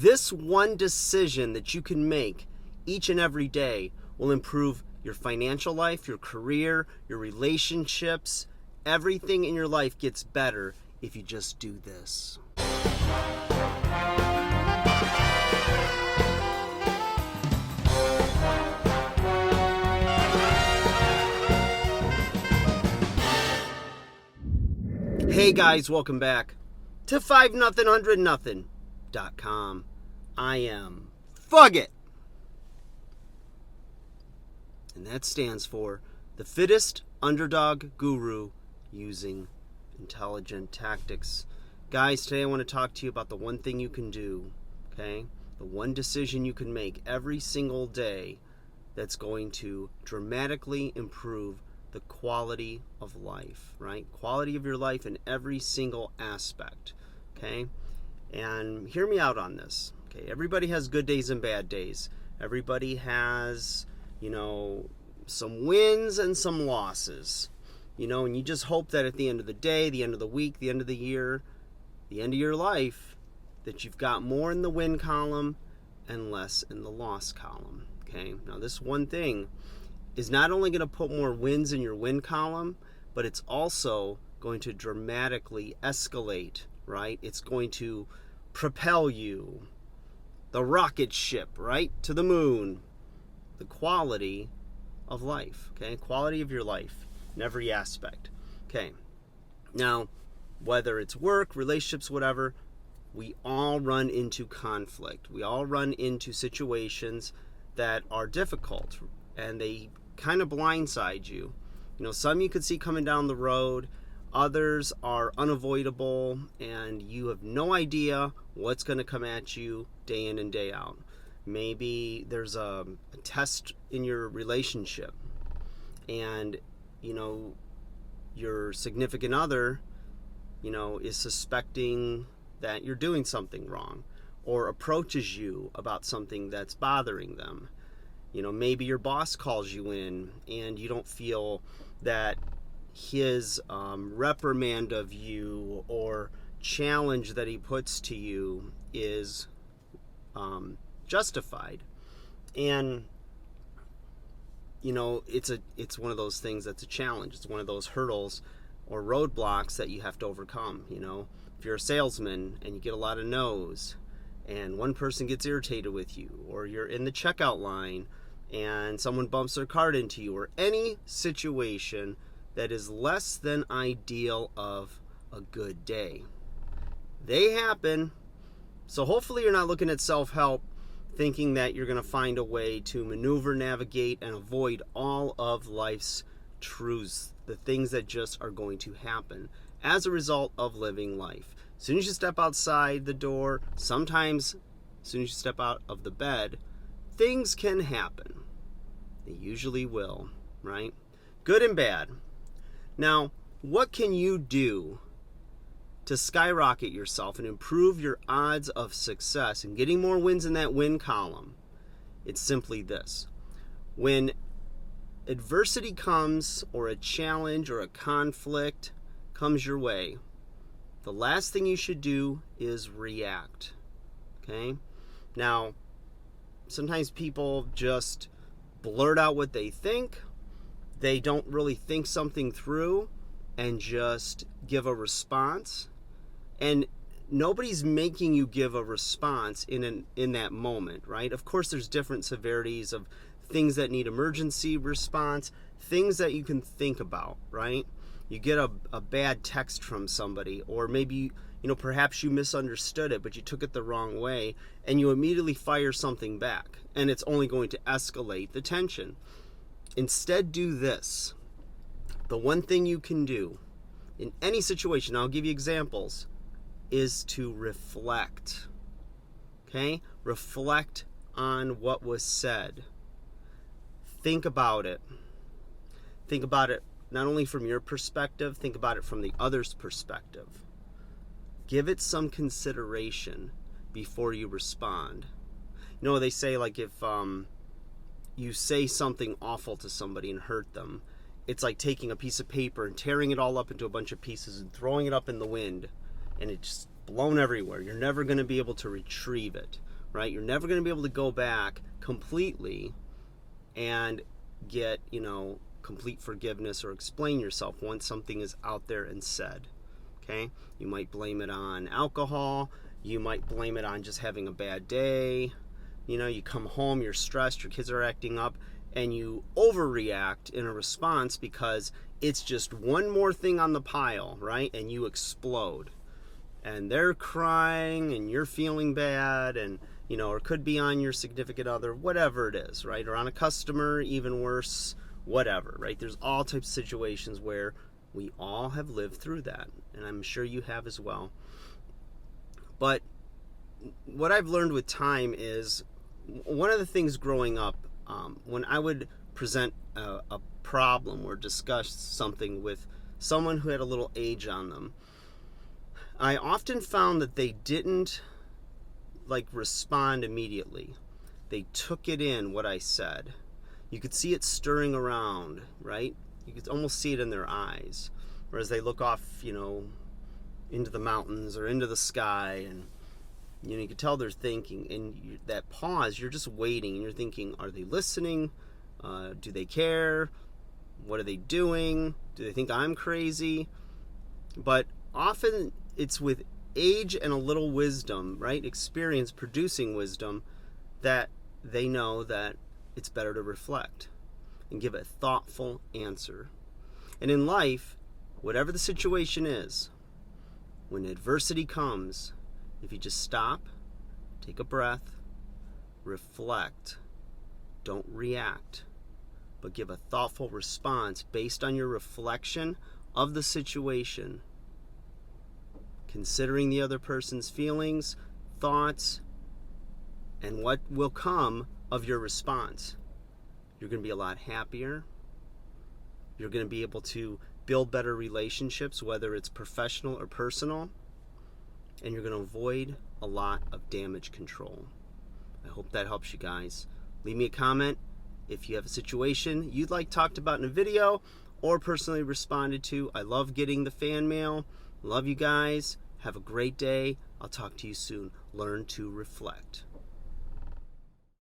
This one decision that you can make each and every day will improve your financial life, your career, your relationships. Everything in your life gets better if you just do this. Hey guys, welcome back to 5-0-100-0.com. I am Fugit. And that stands for the fittest underdog guru using intelligent tactics. Guys, today I want to talk to you about the one thing you can do, okay? The one decision you can make every single day that's going to dramatically improve the quality of life, right? Quality of your life in every single aspect, okay? And hear me out on this, okay? Everybody has good days and bad days. Everybody has, some wins and some losses, and you just hope that at the end of the day, the end of the week, the end of the year, the end of your life, that you've got more in the win column and less in the loss column, okay? Now, this one thing is not only going to put more wins in your win column, but it's also going to dramatically escalate, right? It's going to propel you, the rocket ship, right, to the moon. The quality of life, okay? Quality of your life in every aspect, okay? Now, whether it's work, relationships, whatever, we all run into conflict. We all run into situations that are difficult, and they kind of blindside you. Some you could see coming down the road, others are unavoidable, and you have no idea what's going to come at you day in and day out. Maybe there's a test in your relationship, and your significant other is suspecting that you're doing something wrong, or approaches you about something that's bothering them. Maybe your boss calls you in and you don't feel that his reprimand of you or challenge that he puts to you is justified. And it's one of those things that's a challenge. It's one of those hurdles or roadblocks that you have to overcome. If you're a salesman and you get a lot of no's, and one person gets irritated with you, or you're in the checkout line and someone bumps their cart into you, or any situation that is less than ideal of a good day. They happen. So hopefully you're not looking at self-help thinking that you're going to find a way to maneuver, navigate, and avoid all of life's truths, the things that just are going to happen as a result of living life. As soon as you step outside the door, sometimes as soon as you step out of the bed, things can happen. They usually will, right? Good and bad. Now, what can you do to skyrocket yourself and improve your odds of success and getting more wins in that win column? It's simply this. When adversity comes, or a challenge or a conflict comes your way, the last thing you should do is react, okay? Now, sometimes people just blurt out what they think. They don't really think something through and just give a response. And nobody's making you give a response in that moment, right? Of course, there's different severities of things that need emergency response, things that you can think about, right? You get a bad text from somebody, or maybe, perhaps you misunderstood it, but you took it the wrong way, and you immediately fire something back, and it's only going to escalate the tension. Instead, do this. The one thing you can do in any situation, I'll give you examples, is to reflect, okay? Reflect on what was said. Think about it. Think about it not only from your perspective, think about it from the other's perspective. Give it some consideration before you respond. They say, like, if you say something awful to somebody and hurt them, it's like taking a piece of paper and tearing it all up into a bunch of pieces and throwing it up in the wind, and it's just blown everywhere. You're never going to be able to retrieve it, right? You're never going to be able to go back completely and get, complete forgiveness or explain yourself once something is out there and said. Okay? You might blame it on alcohol. You might blame it on just having a bad day. You come home, you're stressed, your kids are acting up, and you overreact in a response because it's just one more thing on the pile, right? And you explode. And they're crying and you're feeling bad, and or it could be on your significant other, whatever it is, right? Or on a customer, even worse, whatever, right? There's all types of situations where we all have lived through that, and I'm sure you have as well. But what I've learned with time is, one of the things growing up, when I would present a problem or discuss something with someone who had a little age on them, I often found that they didn't respond immediately. They took it in, what I said. You could see it stirring around, right? You could almost see it in their eyes. Whereas they look off, into the mountains or into the sky, and you could tell they're thinking. And that pause, you're just waiting, and you're thinking, are they listening? Do they care? What are they doing? Do they think I'm crazy? But often it's with age and a little wisdom, right? Experience producing wisdom, that they know that it's better to reflect and give a thoughtful answer. And in life, whatever the situation is, when adversity comes, if you just stop, take a breath, reflect, don't react, but give a thoughtful response based on your reflection of the situation, considering the other person's feelings, thoughts, and what will come of your response. You're going to be a lot happier. You're going to be able to build better relationships, whether it's professional or personal, and you're going to avoid a lot of damage control. I hope that helps you guys. Leave me a comment if you have a situation you'd like talked about in a video or personally responded to. I love getting the fan mail. Love you guys. Have a great day. I'll talk to you soon. Learn to reflect.